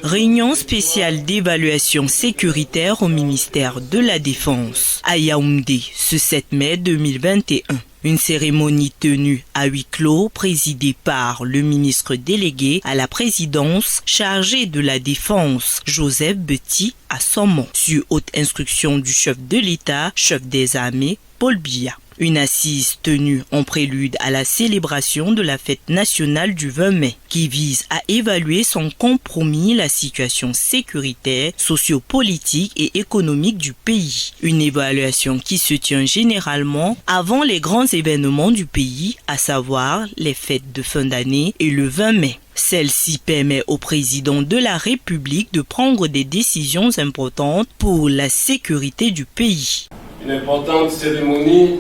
Réunion spéciale d'évaluation sécuritaire au ministère de la Défense à Yaoundé ce 7 mai 2021. Une cérémonie tenue à huis clos présidée par le ministre délégué à la présidence chargé de la Défense, Joseph Betty Assommon, sur haute instruction du chef de l'État, chef des armées, Paul Biya. Une assise tenue en prélude à la célébration de la fête nationale du 20 mai qui vise à évaluer sans compromis la situation sécuritaire, sociopolitique et économique du pays. Une évaluation qui se tient généralement avant les grands événements du pays, à savoir les fêtes de fin d'année et le 20 mai. Celle-ci permet au président de la République de prendre des décisions importantes pour la sécurité du pays. Une importante cérémonie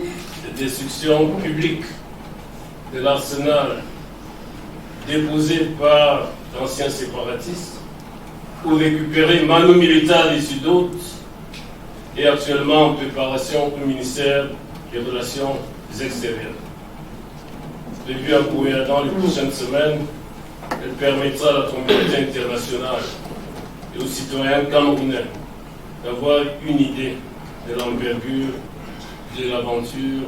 de destruction publique de l'arsenal déposé par d'anciens séparatistes pour récupérer Manu Militaire issu d'autres et actuellement en préparation au ministère des Relations extérieures. Prévue à Bouéa dans les prochaines semaines, elle permettra à la communauté internationale et aux citoyens camerounais d'avoir une idée de l'envergure de l'aventure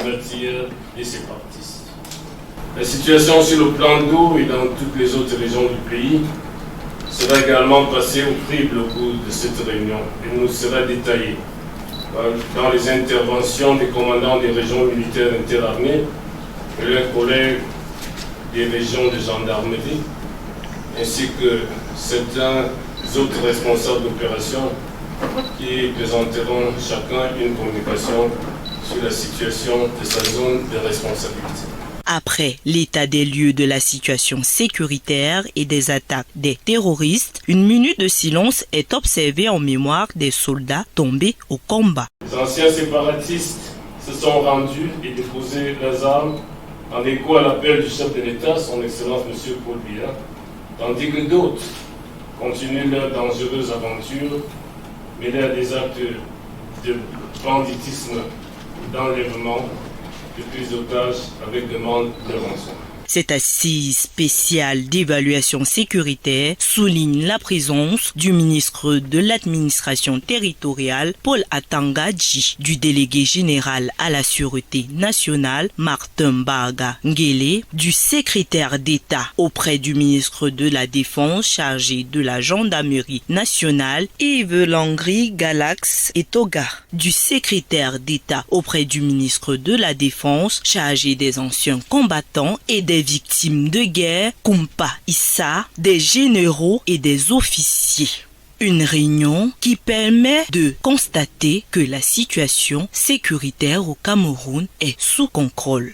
meurtrière des séparatistes. La situation sur le plan d'eau et dans toutes les autres régions du pays sera également passée au crible au cours de cette réunion et nous sera détaillée dans les interventions des commandants des régions militaires interarmées et leurs collègues des régions de gendarmerie, ainsi que certains autres responsables d'opération qui présenteront chacun une communication sur la situation de sa zone de responsabilité. Après l'état des lieux de la situation sécuritaire et des attaques des terroristes, une minute de silence est observée en mémoire des soldats tombés au combat. Les anciens séparatistes se sont rendus et déposé leurs armes en écho à l'appel du chef de l'État, son Excellence M. Paul Biya, tandis que d'autres continuent leur dangereuse aventure mêlés à des actes de banditisme, d'enlèvement, de prise d'otages avec demande de rançon. Cette assise spéciale d'évaluation sécuritaire souligne la présence du ministre de l'administration territoriale Paul Atangadji, du délégué général à la sûreté nationale Martin Barga Ngele, du secrétaire d'État auprès du ministre de la Défense chargé de la gendarmerie nationale Yves Langry Galax et Toga, du secrétaire d'État auprès du ministre de la Défense chargé des anciens combattants et des victimes de guerre, Kumpa Issa, des généraux et des officiers. Une réunion qui permet de constater que la situation sécuritaire au Cameroun est sous contrôle.